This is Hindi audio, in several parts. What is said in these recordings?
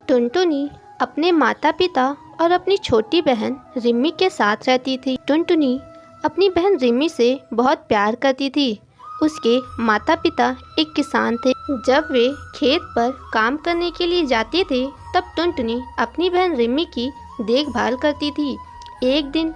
टुनटुनी अपने माता पिता और अपनी छोटी बहन रिम्मी के साथ रहती थी। टुनटुनी अपनी बहन रिम्मी से बहुत प्यार करती थी। उसके माता पिता एक किसान थे। जब वे खेत पर काम करने के लिए जाते थे तब टुनटुनी अपनी बहन रिम्मी की देखभाल करती थी। एक दिन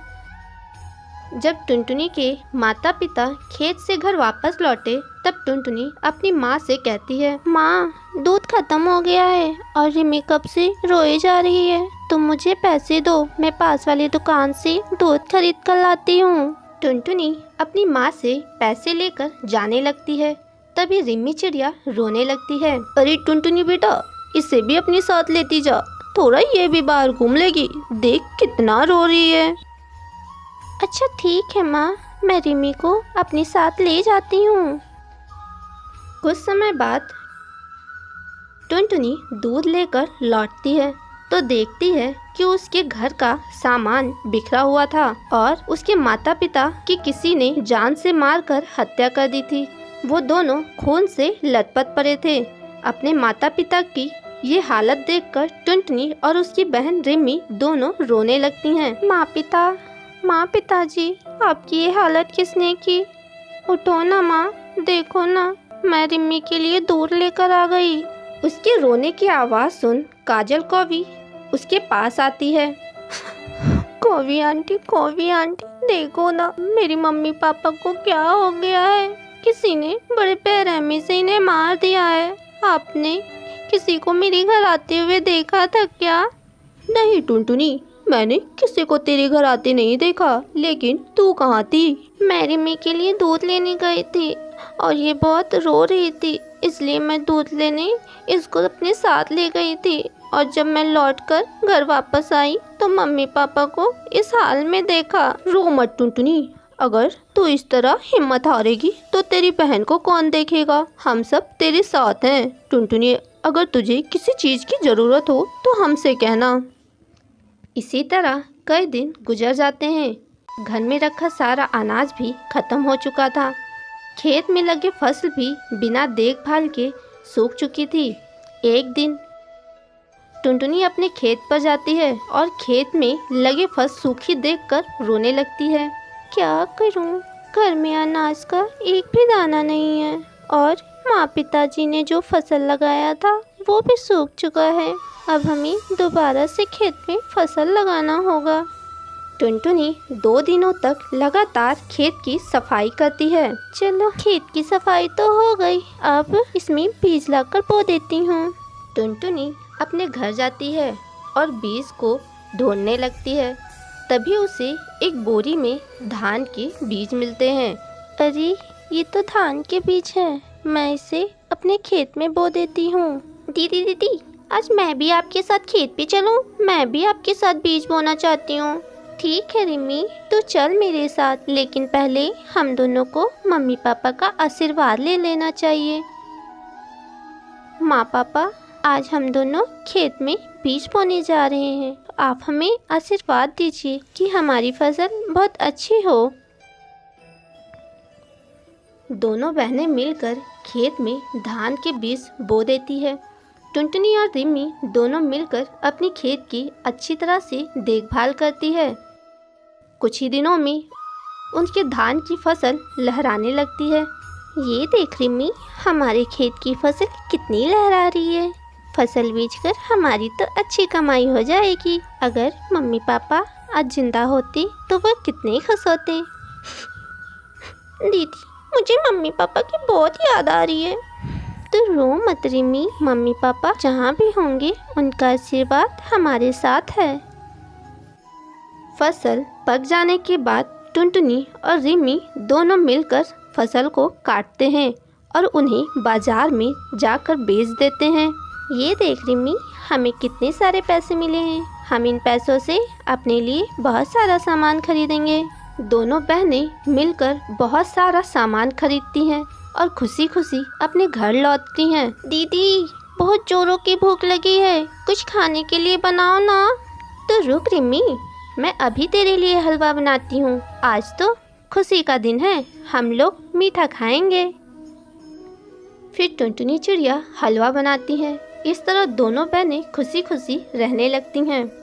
जब टुनटुनी के माता पिता खेत से घर वापस लौटे तब टुनटुनी अपनी माँ से कहती है, माँ, दूध खत्म हो गया है और रिम्मी कब से रोए जा रही है। तुम मुझे पैसे दो, मैं पास वाली दुकान से दूध खरीद कर लाती हूँ। टुनटुनी अपनी माँ से पैसे लेकर जाने लगती है। तभी रिम्मी चिड़िया रोने लगती है। अरे टुनटुनी बेटा, इसे भी अपने साथ लेती जा, थोड़ा ये भी बाहर घूम लेगी, देख कितना रो रही है। अच्छा ठीक है माँ, मैं रिम्मी को अपने साथ ले जाती हूँ। कुछ समय बाद टुनटुनी दूध लेकर लौटती है तो देखती है कि उसके घर का सामान बिखरा हुआ था और उसके माता पिता की किसी ने जान से मारकर हत्या कर दी थी। वो दोनों खून से लथपथ पड़े थे। अपने माता पिता की ये हालत देखकर टुनटुनी और उसकी बहन रिम्मी दोनों रोने लगती हैं। माँ पिताजी, आपकी ये हालत किसने की? उठो ना माँ, देखो ना, मैं रिम्मी के लिए दूध लेकर आ गई। उसके रोने की आवाज़ सुन काजल कौवी उसके पास आती है। कौवी आंटी, देखो ना, मेरी मम्मी पापा को क्या हो गया है। किसी ने बड़े बेरहमी से इन्हें मार दिया है। आपने किसी को मेरे घर आते हुए देखा था क्या? नहीं टुनटुनी, मैंने किसी को तेरे घर आते नहीं देखा, लेकिन तू कहाँ थी? मैं रिम्मी के लिए दूध लेने गई थी और ये बहुत रो रही थी, इसलिए मैं दूध लेने इसको अपने साथ ले गई थी। और जब मैं लौटकर घर वापस आई तो मम्मी पापा को इस हाल में देखा। रो मत टुनटुनी, अगर तू इस तरह हिम्मत हारेगी तो तेरी बहन को कौन देखेगा? हम सब तेरे साथ हैं। टुनटुनी, अगर तुझे किसी चीज़ की ज़रूरत हो तो हमसे कहना। इसी तरह कई दिन गुजर जाते हैं। घर में रखा सारा अनाज भी खत्म हो चुका था। खेत में लगे फसल भी बिना देखभाल के सूख चुकी थी। एक दिन टुनटुनी अपने खेत पर जाती है और खेत में लगे फसल सूखी देखकर रोने लगती है। क्या करूं? घर में अनाज का एक भी दाना नहीं है और माँ पिताजी ने जो फसल लगाया था वो भी सूख चुका है। अब हमें दोबारा से खेत में फसल लगाना होगा। टुनटुनी 2 दिनों तक लगातार खेत की सफाई करती है। चलो, खेत की सफाई तो हो गई, अब इसमें बीज लाकर बो देती हूँ। टुनटुनी अपने घर जाती है और बीज को ढूंढने लगती है। तभी उसे एक बोरी में धान के बीज मिलते हैं। अरे, ये तो धान के बीज हैं, मैं इसे अपने खेत में बो देती हूँ। दीदी, आज मैं भी आपके साथ खेत पे चलूँ? मैं भी आपके साथ बीज बोना चाहती हूँ। ठीक है रिम्मी, तो चल मेरे साथ, लेकिन पहले हम दोनों को मम्मी पापा का आशीर्वाद ले लेना चाहिए। माँ पापा, आज हम दोनों खेत में बीज बोने जा रहे हैं। आप हमें आशीर्वाद दीजिए कि हमारी फसल बहुत अच्छी हो। दोनों बहनें मिलकर खेत में धान के बीज बो देती है। टुनटुनी और रिम्मी दोनों मिलकर अपनी खेत की अच्छी तरह से देखभाल करती है। कुछ ही दिनों में उनके धान की फसल लहराने लगती है। ये देख रिम्मी, हमारे खेत की फसल कितनी लहरा रही है। फसल बेचकर हमारी तो अच्छी कमाई हो जाएगी। अगर मम्मी पापा आज जिंदा होते तो वह कितने खुश होते। दीदी, मुझे मम्मी पापा की बहुत याद आ रही है। तो रो मत रिम्मी, मम्मी पापा जहाँ भी होंगे उनका आशीर्वाद हमारे साथ है। फसल पक जाने के बाद टुनटुनी और रिम्मी दोनों मिलकर फसल को काटते हैं और उन्हें बाजार में जाकर बेच देते हैं। ये देख रिम्मी, हमें कितने सारे पैसे मिले हैं। हम इन पैसों से अपने लिए बहुत सारा सामान खरीदेंगे। दोनों बहनें मिलकर बहुत सारा सामान खरीदती हैं और खुशी खुशी अपने घर लौटती हैं। दीदी, बहुत जोरों की भूख लगी है, कुछ खाने के लिए बनाओ ना। तो रुक रिम्मी, मैं अभी तेरे लिए हलवा बनाती हूँ। आज तो खुशी का दिन है, हम लोग मीठा खाएंगे। फिर टुनटुनी चिड़िया हलवा बनाती है इस तरह दोनों बहनें खुशी खुशी रहने लगती हैं।